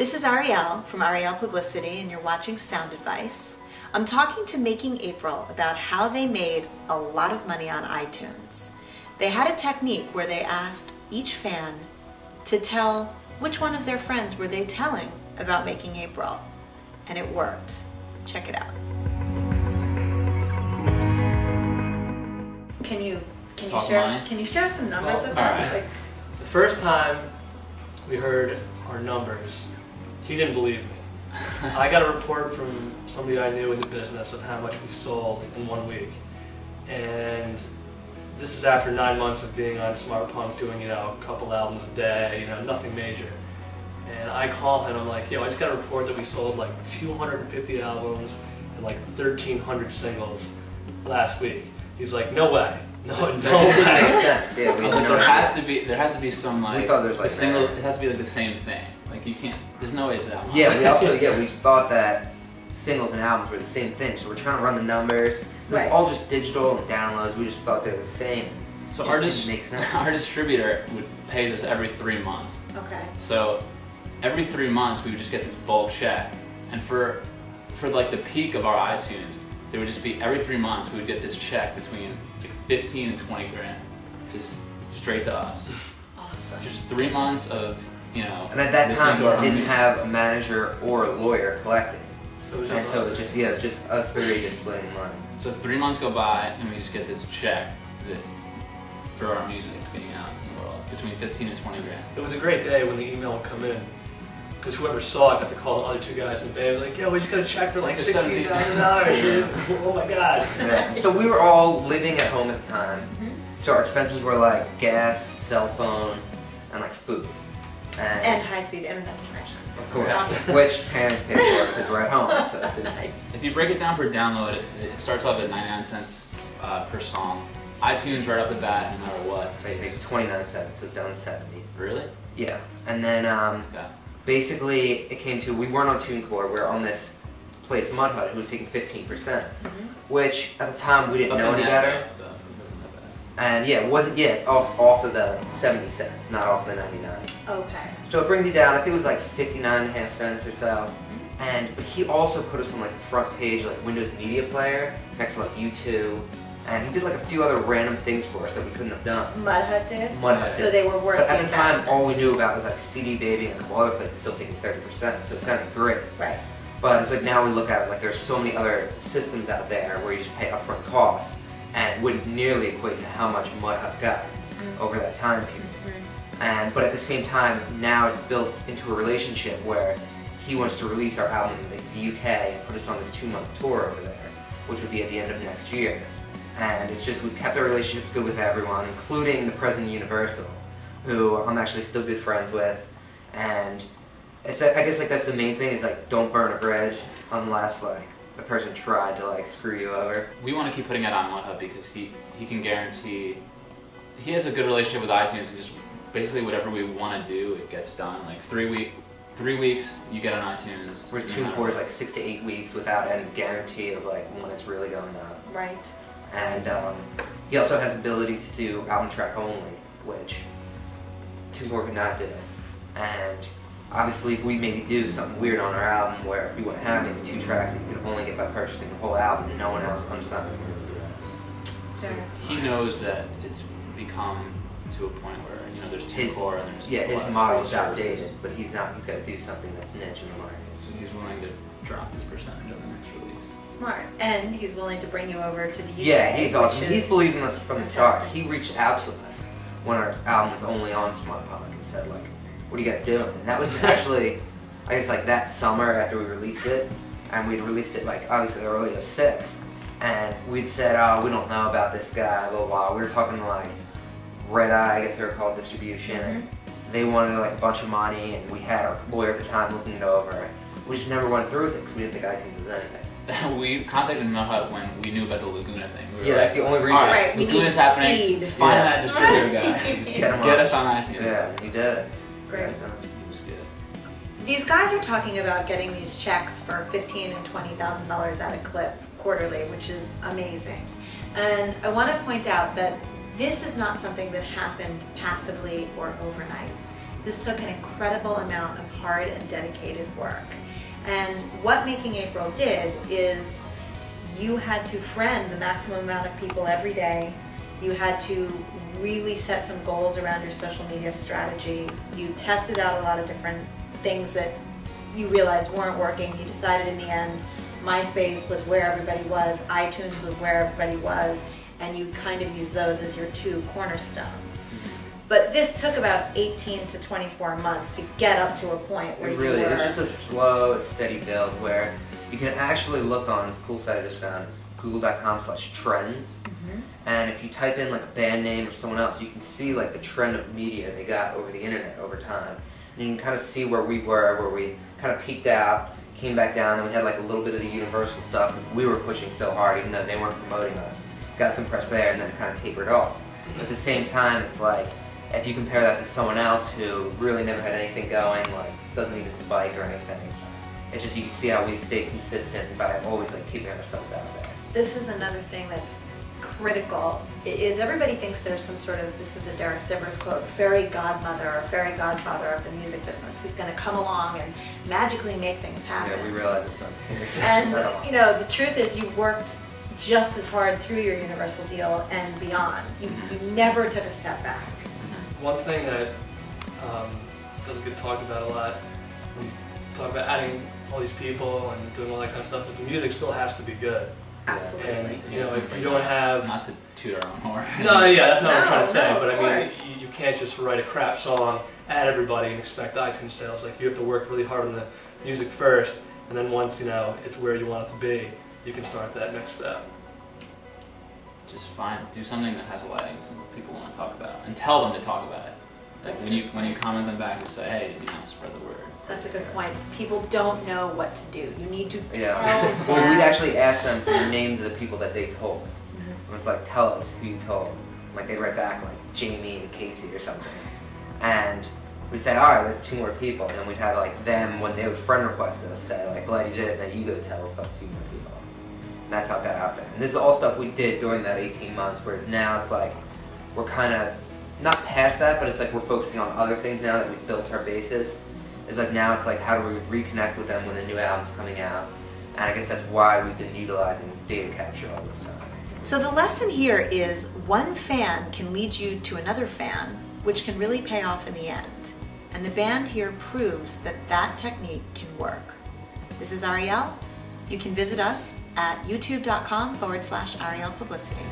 This is Arielle from Arielle Publicity, and you're watching Sound Advice. I'm talking to Making April about how they made a lot of money on iTunes. They had a technique where they asked each fan to tell which one of their friends were they telling about Making April, and it worked. Check it out. Can you share some numbers with us? Right. The first time we heard our numbers, he didn't believe me. I got a report from somebody I knew in the business of how much we sold in 1 week. And this is after 9 months of being on Smart Punk, doing, a couple albums a day, nothing major. And I call him, I'm like, I just got a report that we sold like 250 albums and like 1,300 singles last week. He's like, no way. No way. Makes sense. Yeah, there has to be some like. We thought there was like single. It has to be like the same thing. Like you can't. There's no way it's that much. Yeah, we thought that singles and albums were the same thing. So we're trying to run the numbers. It's all just digital and downloads. We just thought they were the same. So our distributor would pay us every 3 months. Okay. So every 3 months we would just get this bulk check, and for like the peak of our iTunes, there would just be every 3 months we would get this check between like 15 and 20 grand, just straight to us. Awesome. Just 3 months of And at that time we didn't have a manager or a lawyer collecting. So it's just us three just splitting money. So 3 months go by and we just get this check for our music being out in the world between 15 and 20 grand. It was a great day when the email would come in, because whoever saw it got to call the other two guys in the band, like, we just got a check for like $16,000. Oh my God. Yeah. So we were all living at home at the time. So our expenses were like gas, cell phone, and like food. And high-speed internet connection. Of course. Which parents pay for because we're at home. So. Nice. If you break it down per download, it starts off at 99 cents per song. iTunes right off the bat, no matter what. So it takes 29 cents, so it's down to 70. Really? Yeah. And then basically it came to, we weren't on TuneCore, we were on this place, Mudhut, who was taking 15%, which at the time we didn't know any better. So it wasn't that bad. And it's off of the 70 cents, not off the 99. Okay. So it brings you down, I think it was like 59.5 cents or so. But he also put us on like the front page, like Windows Media Player, next to like U2. And he did like a few other random things for us that we couldn't have done. Mudhut did? Mudhut did. So they were worth But at the the time, investment. all we knew about was like CD Baby and a couple other places still taking 30%, so it sounded great. Right. But it's like now we look at it like there's so many other systems out there where you just pay upfront costs and it wouldn't nearly equate to how much Mudhut got over that time period. But at the same time, now it's built into a relationship where he wants to release our album in the UK and put us on this 2-month tour over there, which would be at the end of next year. And it's just, we've kept our relationships good with everyone, including the president of Universal, who I'm actually still good friends with. And it's, I guess like that's the main thing, is like don't burn a bridge unless like the person tried to like screw you over. We want to keep putting it on Mudhut because he can guarantee, he has a good relationship with iTunes, and just basically whatever we want to do, it gets done. Like 3 weeks, you get on iTunes. Whereas TuneCore is like 6 to 8 weeks without any guarantee of like when it's really going up. Right. And he also has the ability to do album track only, which TuneCore could not do. And obviously if we maybe do something weird on our album where if we want to have maybe 2 tracks that you can only get by purchasing the whole album, no one else understands how to do that. So he knows that it's become to a point where there's TuneCore and there's his model's outdated, but he's got to do something that's niche in the market. So he's willing to drop his percentage on the next release. Smart. And he's willing to bring you over to the UK. Yeah, he's awesome. He's believed in us from the start. fantastic. He reached out to us when our album was only on Smart Punk and said like, what are you guys doing? And that was actually, I guess like that summer after we released it, and we'd released it like obviously early '06, and we'd said, oh, we don't know about this guy, blah, blah. We were talking to like Red Eye, I guess they were called, distribution, and they wanted like a bunch of money, and we had our lawyer at the time looking it over. We just never went through with it because we didn't think iTunes was anything. We contacted Mudhut when we knew about the Laguna thing. We were That's the only reason. Right, we Laguna's need happening. speed. Find that distributor guy. Get us on iTunes. Yeah, he did it. Great. It was good. These guys are talking about getting these checks for $15,000 and $20,000 at a clip quarterly, which is amazing. And I want to point out that this is not something that happened passively or overnight. This took an incredible amount of hard and dedicated work. And what Making April did is you had to friend the maximum amount of people every day. You had to really set some goals around your social media strategy. You tested out a lot of different things that you realized weren't working. You decided in the end MySpace was where everybody was, iTunes was where everybody was, and you kind of used those as your two cornerstones. But this took about 18 to 24 months to get up to a point where It really you were. is. It's just a slow, steady build where you can actually look on, it's a cool site I just found, it's google.com/trends. And if you type in like a band name or someone else, you can see like the trend of media they got over the internet over time. And you can kind of see where we were, where we kind of peaked out, came back down, and we had like a little bit of the Universal stuff because we were pushing so hard even though they weren't promoting us. Got some press there and then it kind of tapered off. But at the same time, it's like, if you compare that to someone else who really never had anything going, like doesn't even spike or anything, it's just you can see how we stayed consistent by always like keeping ourselves out there. This is another thing that's critical, is everybody thinks there's some sort of, this is a Derek Sivers quote, fairy godmother or fairy godfather of the music business who's going to come along and magically make things happen. Yeah, we realize it's not the case. And you know, the truth is you worked just as hard through your Universal deal and beyond. You never took a step back. One thing that doesn't get talked about a lot when you talk about adding all these people and doing all that kind of stuff is the music still has to be good. Absolutely. And you know, if you don't have Not to toot our own horn. no, yeah, that's not what I'm trying to say. No, But of I mean, course. you can't just write a crap song, add everybody, and expect iTunes sales. Like you have to work really hard on the music first, and then once you know it's where you want it to be, you can start that next step. Just do something that has legs and what people want to talk about, and tell them to talk about it. Like That's when a you good when you comment them back and say, hey, spread the word. That's a good point. People don't know what to do. You need to tell Yeah. them. Well, we'd actually ask them for the names of the people that they told. It was like, tell us who you told. Like they'd write back like Jamie and Casey or something. And we'd say, all right, that's 2 more people. And then we'd have like them, when they would friend request us, say like, glad you did it, and then you go tell a few more people. And that's how it got out there. And this is all stuff we did during that 18 months, whereas now it's like, we're kind of, not past that, but it's like we're focusing on other things now that we've built our basis. It's like now it's like, how do we reconnect with them when the new album's coming out? And I guess that's why we've been utilizing data capture all this time. So the lesson here is one fan can lead you to another fan, which can really pay off in the end. And the band here proves that that technique can work. This is Ariel. You can visit us at youtube.com/Ariel Publicity.